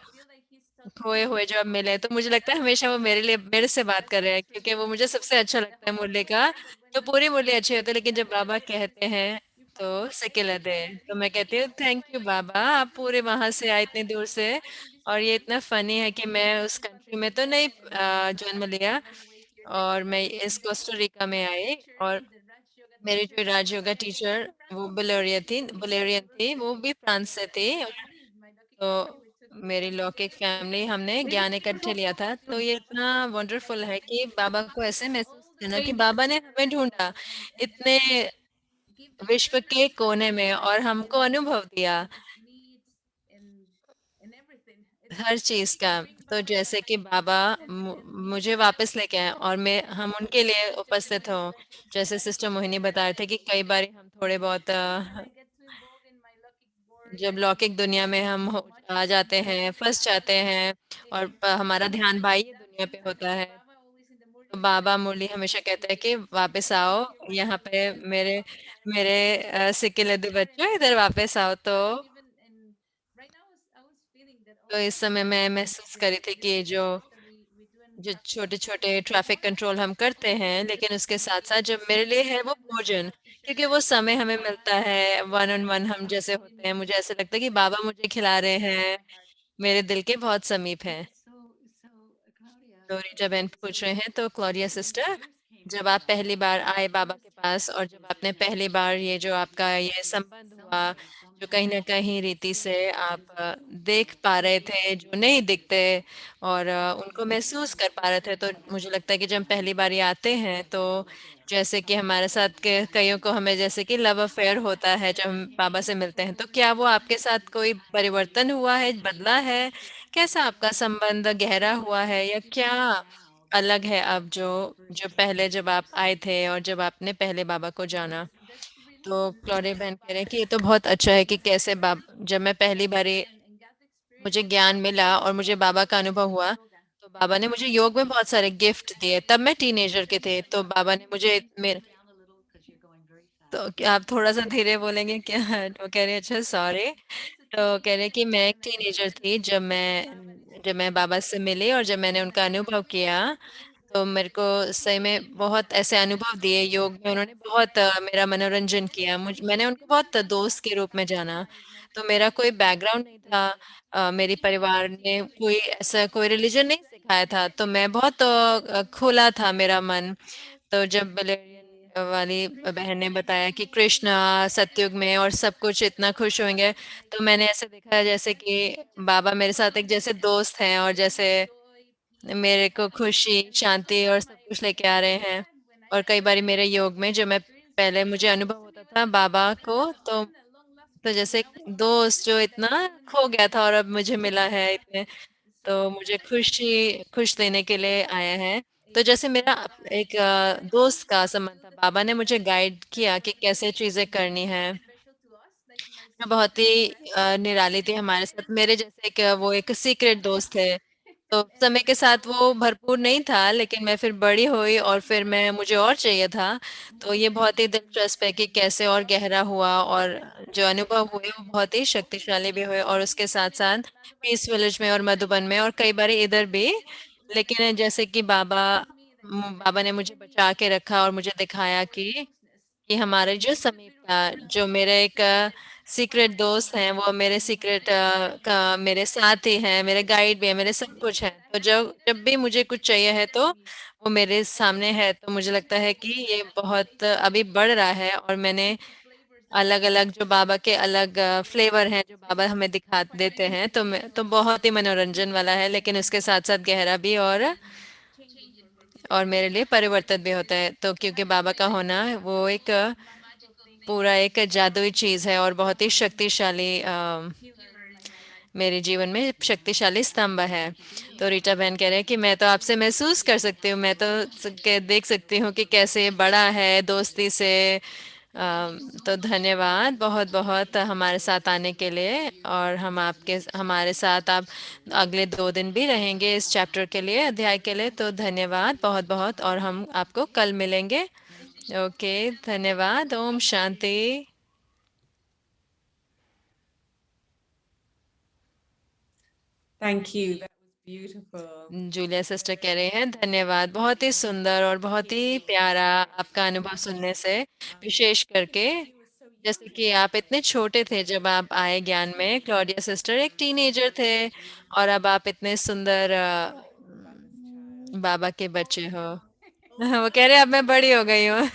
[SPEAKER 2] खोए हुए जो अब मिले, तो मुझे लगता है हमेशा वो मेरे से बात कर रहे हैं, क्योंकि वो मुझे सबसे अच्छा लगता है मुरली का। तो पूरी मुरली अच्छी होती है लेकिन जब बाबा कहते हैं तो सिक्के लदे, तो मैं कहती हूँ थैंक यू बाबा, आप पूरे वहां से आए इतने दूर से। और ये इतना फनी है कि मैं उस कंट्री में तो नहीं जन्म लिया, और मैं इस कोस्टा में आई, और मेरी जो राज योगा टीचर वो बुलेरियन थी, वो भी फ्रांस से थी। तो मेरी लौकिक फैमिली हमने ज्ञान इकट्ठे लिया था। तो ये इतना वंडरफुल है कि बाबा को ऐसे महसूस करना कि बाबा ने हमें ढूंढा इतने विश्व के कोने में और हमको अनुभव दिया हर चीज का। तो जैसे कि बाबा मुझे वापस लेके आए और मैं हम उनके लिए उपस्थित हो। जैसे सिस्टर मोहिनी बता रहे थे कि कई बार हम थोड़े बहुत जब लौकिक दुनिया में हम आ जाते हैं, फंस जाते हैं, और हमारा ध्यान बाह्य दुनिया पे होता है, तो बाबा मुरली हमेशा कहते हैं कि वापस आओ यहाँ पे, मेरे मेरे सिक्के लद्दू बच्चों इधर वापस आओ। तो इस समय मैं महसूस कर रही थी कि जो छोटे छोटे ट्रैफिक कंट्रोल हम करते हैं, लेकिन उसके साथ साथ जब मेरे लिए है वो भोजन, क्योंकि वो समय हमें मिलता है वन ऑन वन, हम जैसे होते हैं, मुझे ऐसा लगता है कि बाबा मुझे खिला रहे हैं, मेरे दिल के बहुत समीप हैं। तो रीटा बहन पूछ रहे हैं, तो क्लोरिया सिस्टर, जब आप पहली बार आए बाबा के पास और जब आपने पहली बार ये जो आपका ये संबंध हुआ, जो कहीं ना कहीं रीति से आप देख पा रहे थे जो नहीं दिखते, और उनको महसूस कर पा रहे थे, तो मुझे लगता है कि जब हम पहली बार ये आते हैं तो जैसे कि हमारे साथ के कईयों को हमें जैसे कि लव अफेयर होता है जब हम बाबा से मिलते हैं, तो क्या वो आपके साथ कोई परिवर्तन हुआ है, बदला है? कैसा आपका संबंध गहरा हुआ है या क्या अलग है अब जो जो पहले जब आप आए थे और जब आपने पहले बाबा को जाना? तो क्लोरी बहन कह रहे हैं कि ये तो बहुत अच्छा है कि कैसे जब मैं पहली बारी मुझे ज्ञान मिला और मुझे बाबा का अनुभव हुआ, तो बाबा ने मुझे योग में बहुत सारे गिफ्ट दिए। तब मैं टीनेजर के थे, तो बाबा ने मुझे मेरे तो क्या आप थोड़ा सा धीरे बोलेंगे क्या? वो कह रहे हैं अच्छा सॉरी। तो कह रहे हैं कि मैं एक टीनेजर थी जब मैं बाबा से मिली और जब मैंने उनका अनुभव किया, तो मेरे को सही में बहुत ऐसे अनुभव दिए योग में। उन्होंने बहुत मेरा मनोरंजन किया। मैंने उनको बहुत दोस्त के रूप में जाना। तो मेरा कोई बैकग्राउंड नहीं था। मेरे परिवार ने कोई ऐसा कोई रिलीजन नहीं सिखाया था, तो मैं बहुत खुला था मेरा मन। तो जब बलेरियन वाली बहन ने बताया कि कृष्णा सतयुग में और सब कुछ इतना खुश होंगे, तो मैंने ऐसे देखा जैसे कि बाबा मेरे साथ एक जैसे दोस्त हैं, और जैसे मेरे को खुशी, शांति और सब कुछ लेके आ रहे हैं। और कई बारी मेरे योग में जो मैं पहले मुझे अनुभव होता था बाबा को, तो जैसे एक दोस्त जो इतना खो गया था और अब मुझे मिला है इतने, तो मुझे खुश देने के लिए आया है। तो जैसे मेरा एक दोस्त का संबंध था, बाबा ने मुझे गाइड किया कि कैसे चीजें करनी है, जो बहुत ही निराली थी हमारे साथ। मेरे जैसे वो एक सीक्रेट दोस्त है। तो समय के साथ वो भरपूर नहीं था, लेकिन मैं फिर बड़ी हुई और फिर मैं मुझे और चाहिए था। तो ये बहुत ही दिलचस्प है कि कैसे और गहरा हुआ, और जो अनुभव हुए वो बहुत ही शक्तिशाली भी हुए, और उसके साथ साथ पीस विलेज में और मधुबन में और कई बार इधर भी। लेकिन जैसे कि बाबा ने मुझे बचा के रखा और मुझे दिखाया कि हमारे जो समीप था, जो मेरे एक सीक्रेट दोस्त हैं, वो मेरे सीक्रेट का मेरे साथ ही हैं, मेरे गाइड भी हैं, मेरे सब कुछ हैं। तो जब जब भी मुझे कुछ चाहिए है तो वो मेरे सामने है। तो मुझे लगता है कि ये बहुत अभी बढ़ रहा है और मैंने अलग-अलग जो बाबा के अलग फ्लेवर हैं जो बाबा हमें दिखा देते हैं तो मैं तो बहुत ही मनोरंजन वाला है, लेकिन उसके साथ-साथ गहरा भी और मेरे लिए परिवर्तित भी होता है। तो क्योंकि बाबा का होना वो एक पूरा एक जादुई चीज़ है और बहुत ही शक्तिशाली मेरे जीवन में शक्तिशाली स्तंभ है। तो रीटा बहन कह रहे हैं कि मैं तो आपसे महसूस कर सकती हूँ, मैं तो देख सकती हूँ कि कैसे ये बड़ा है दोस्ती से। तो धन्यवाद बहुत बहुत हमारे साथ आने के लिए, और हम आपके हमारे साथ आप अगले 2 दिन भी रहेंगे इस चैप्टर के लिए, अध्याय के लिए। तो धन्यवाद बहुत बहुत, और हम आपको कल मिलेंगे। ओके, धन्यवाद। Om Shanti.
[SPEAKER 5] Thank you. That was beautiful.
[SPEAKER 2] Julia sister कह रहे हैं धन्यवाद, बहुत ही सुंदर और बहुत ही प्यारा आपका अनुभव सुनने से, विशेष करके जैसे कि आप इतने छोटे थे जब आप आए ज्ञान में, क्लॉडिया सिस्टर एक टीनेजर थे, और अब आप इतने सुंदर बाबा के बच्चे हो। वो कह रहे अब मैं बड़ी हो गई हूँ।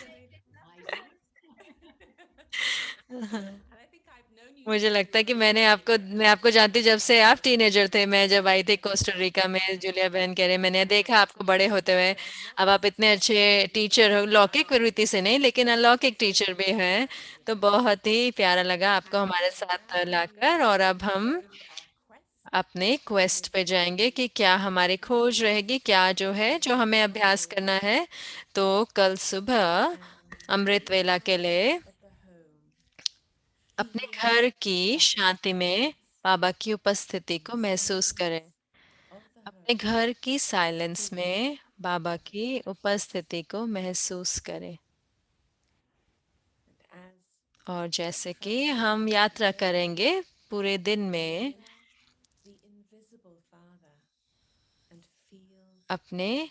[SPEAKER 2] मुझे लगता है कि मैं आपको जानती जब से आप टीनेजर थे। मैं जब आई थी कोस्टा रिका में, जूलिया बहन कह रहे मैंने देखा आपको बड़े होते हुए। अब आप इतने अच्छे टीचर हो, लौकिक प्रवृत्ति से नहीं लेकिन अलौकिक टीचर भी हैं। तो बहुत ही प्यारा लगा आपको हमारे साथ लाकर, और अब हम अपने क्वेस्ट पे जाएंगे कि क्या हमारी खोज रहेगी, क्या जो है जो हमें अभ्यास करना है। तो कल सुबह अमृत वेला के लिए अपने घर की शांति में बाबा की उपस्थिति को महसूस करें। अपने घर की साइलेंस में बाबा की उपस्थिति को महसूस करें। और जैसे कि हम यात्रा करेंगे पूरे दिन में, अपने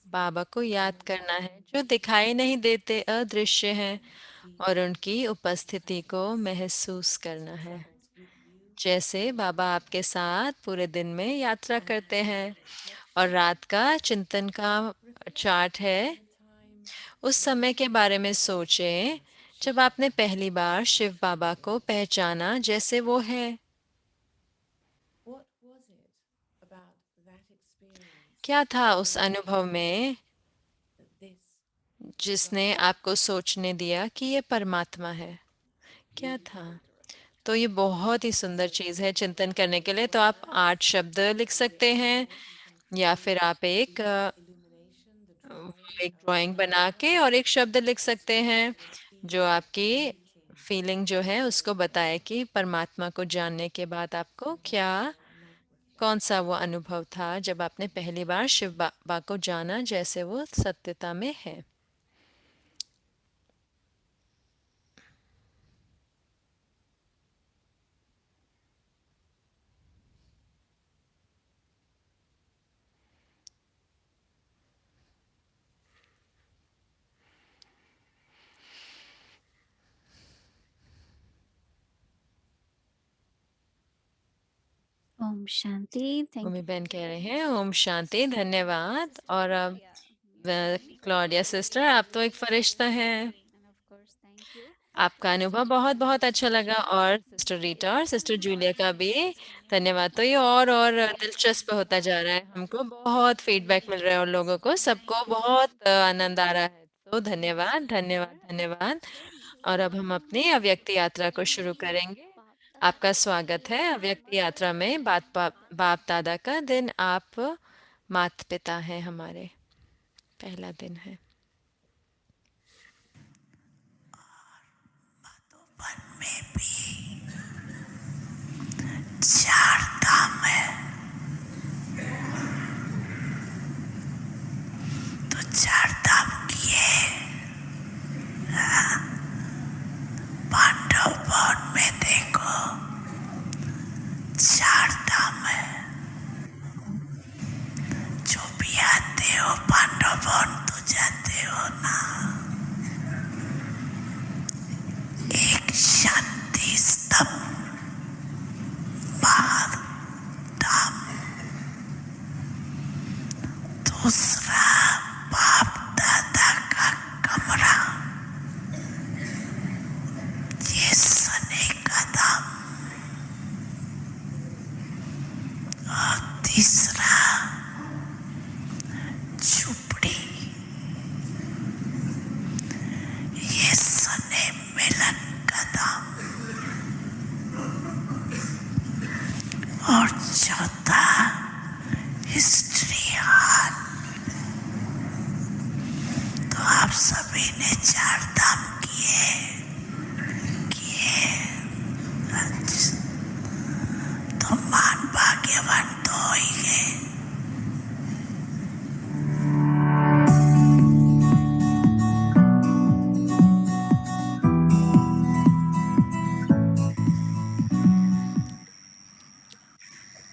[SPEAKER 2] बाबा को याद करना है जो दिखाई नहीं देते, अदृश्य हैं, और उनकी उपस्थिति को महसूस करना है। जैसे बाबा आपके साथ पूरे दिन में यात्रा करते हैं, और रात का चिंतन का चार्ट है। उस समय के बारे में सोचें जब आपने पहली बार शिव बाबा को पहचाना जैसे वो है। क्या था उस अनुभव में जिसने आपको सोचने दिया कि ये परमात्मा है? क्या था? तो ये बहुत ही सुंदर चीज़ है चिंतन करने के लिए। तो आप 8 शब्द लिख सकते हैं, या फिर आप एक ड्राइंग बना के और एक शब्द लिख सकते हैं जो आपकी फीलिंग जो है उसको बताए कि परमात्मा को जानने के बाद आपको क्या, कौन सा वो अनुभव था जब आपने पहली बार शिव बाबा को जाना जैसे वो सत्यता में है।
[SPEAKER 3] ओम शांति। थैंक
[SPEAKER 2] उमी
[SPEAKER 3] यू।
[SPEAKER 2] बहन कह रहे हैं ओम शांति, धन्यवाद। और अब क्लॉडिया सिस्टर, आप तो एक फरिश्ता हैं। आपका अनुभव बहुत बहुत अच्छा लगा, और सिस्टर रीटा और सिस्टर जूलिया का भी धन्यवाद। तो ये और दिलचस्प होता जा रहा है, हमको बहुत फीडबैक मिल रहा है और लोगों को सबको बहुत आनंद आ रहा है। तो धन्यवाद धन्यवाद धन्यवाद। और अब हम अपनी अव्यक्त यात्रा को शुरू करेंगे। आपका स्वागत है अव्यक्त यात्रा में। बाप दादा का दिन, आप माता पिता हैं हमारे, पहला दिन है।
[SPEAKER 6] चार धाम है, तो चार धाम किए पांडव वन में देखो, चार धाम है। जो भी आते हो पांडव वन तो जाते हो ना। एक शांति सभी ने 4 धाम किए। अच्छा, तो मान भाग्यवान तो हो ही गए।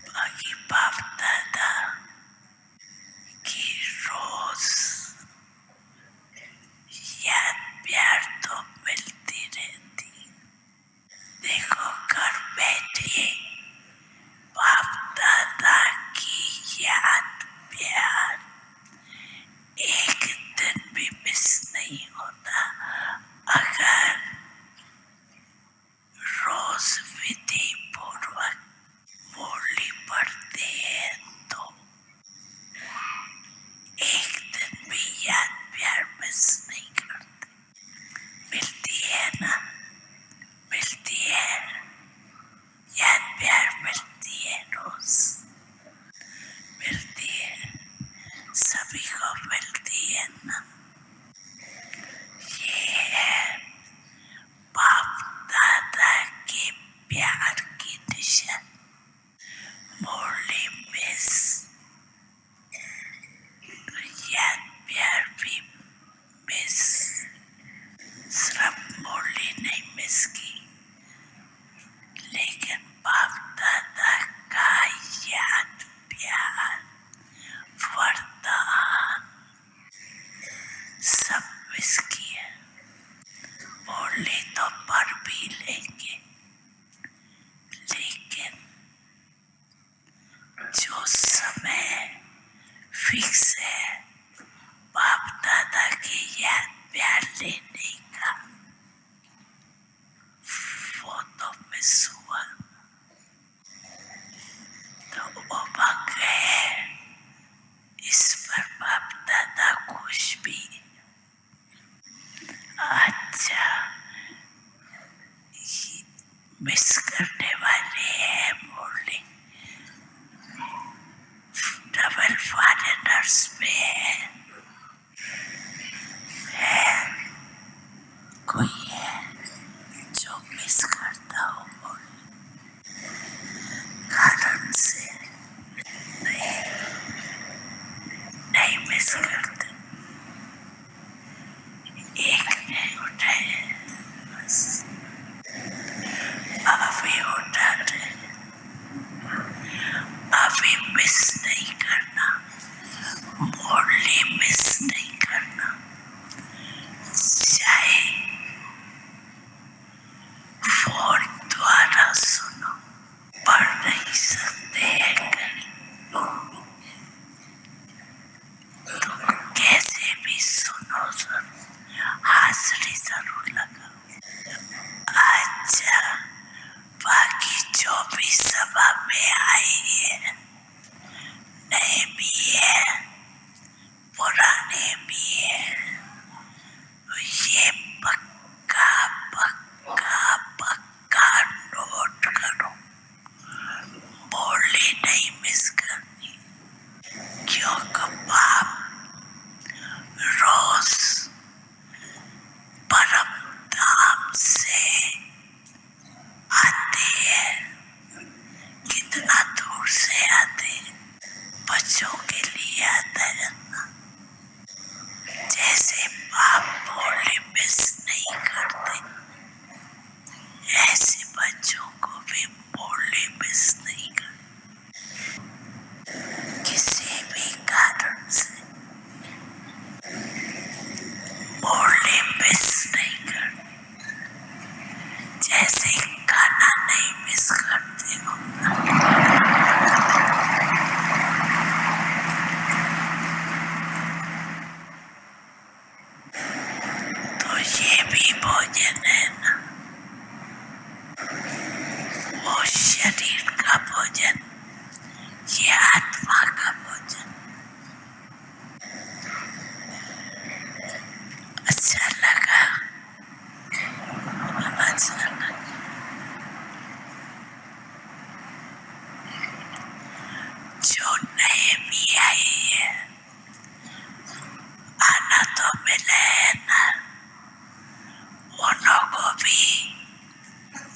[SPEAKER 6] बाकी बाप दादा की रोज याद प्यार तो मिलती रहती। देखो घर बैठे बाप दादा की याद प्यार एक दिन भी मिस नहीं होता अगर रोज विधि पूर्वक मुरली पढ़ते हैं तो एक दिन भी याद प्यार मिस नहीं करते। मिलती है ना, मिलती है याद प्यार, मिलती है रोज, मिलती है सभी को, मिलती है ना। ये है बाप दादा के प्यार की निशान। मुरली मिस, याद प्यार भी मिस। सिर्फ मुरली नहीं मिस की, लेकिन बाप दादा का याद प्यार वरदान सब मिस किया। मुरली तो पढ़ भी लेंगे, लेकिन जो समय फिक्स है बाप दादा के याद प्यार लेने का, वो तो मिस हुआ। तो वो वक्त है, इस पर बाप दादा खुश भी। अच्छा, मिस करने वाले हैं मुरली, डबल फॉरेनर्स में है कोई है जो मिस करता हो मुरली कारण से? नहीं मिस करते। एक ने उठाए, बस अभी उठा रहे, अभी मिस नहीं करना, मुरली मिस नहीं करना। चाहे फोन द्वारा सुनो, पढ़ नहीं सकते हैं कहीं तो कैसे भी सुनो, हाजिरी जरूर लगाओ। अच्छा, बाकी जो भी सभा में आए हैं, नए भी हैं, पुराने भी हैं, ये पक्का पक्का पक्का नोट करो, मुरली नहीं मिस करनी। क्योंकि बाप रोज परम धाम से आते हैं। कितना दूर से आते हैं, बच्चों के लिए आते हैं ना। जैसे बाप मुरली मिस नहीं करते, ऐसे बच्चों को भी मुरली मिस नहीं करते। किसी भी कारण से मुरली मिस नहीं करते, जैसे खाना नहीं मिस करते हो। तो ये भी भोजन है ना, वो शरीर का भोजन, ये आत्मा का भोजन। अच्छा लगा, अच्छा लगा। विलयन उन्हों को भी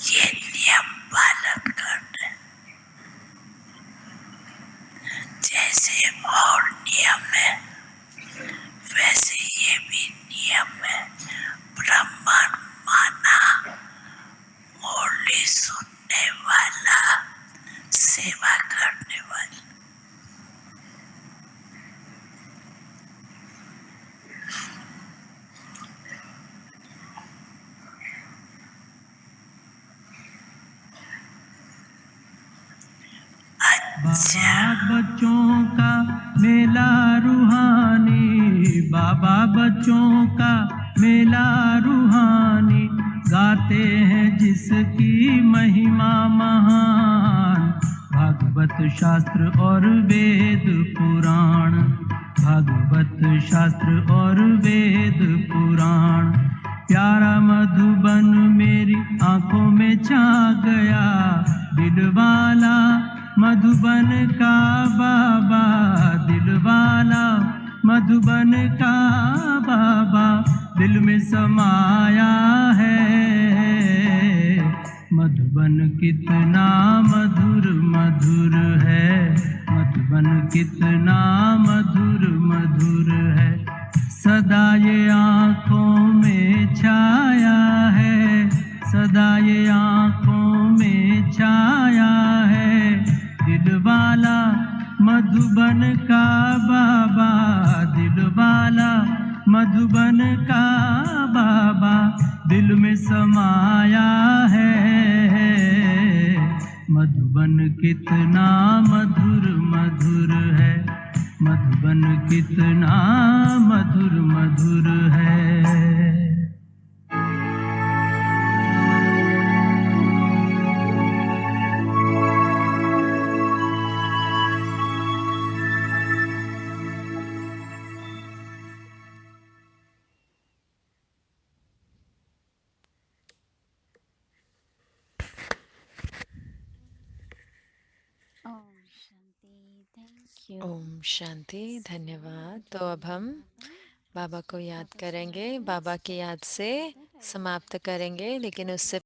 [SPEAKER 6] ये नियम पालन करने, जैसे और नियम है वैसे ये भी नियम है। ब्राह्मण माना मुरली सुनने वाला, सेवा करने वाला।
[SPEAKER 7] बाबा बच्चों का मेला रूहानी, बाबा बच्चों का मेला रूहानी, गाते हैं जिसकी महिमा महान। भागवत शास्त्र और वेद पुराण, भागवत शास्त्र और वेद पुराण। प्यारा मधुबन मेरी आंखों में छा गया, दिलवाला मधुबन का बाबा, दिलवाला मधुबन का बाबा दिल में समाया है। मधुबन कितना मधुर मधुर है, मधुबन कितना मधुर मधुर है। सदा ये आँखों में छाया है, सदा ये आँखों में छाया है। दिलवाला मधुबन का बाबा, दिलवाला मधुबन का बाबा दिल में समाया है। मधुबन कितना मधुर मधुर है, मधुबन कितना मधुर मधुर है।
[SPEAKER 3] Om Shanti, thank you.
[SPEAKER 2] ओम शांति, धन्यवाद। तो अब हम बाबा को याद करेंगे, बाबा की याद से समाप्त करेंगे, लेकिन उससे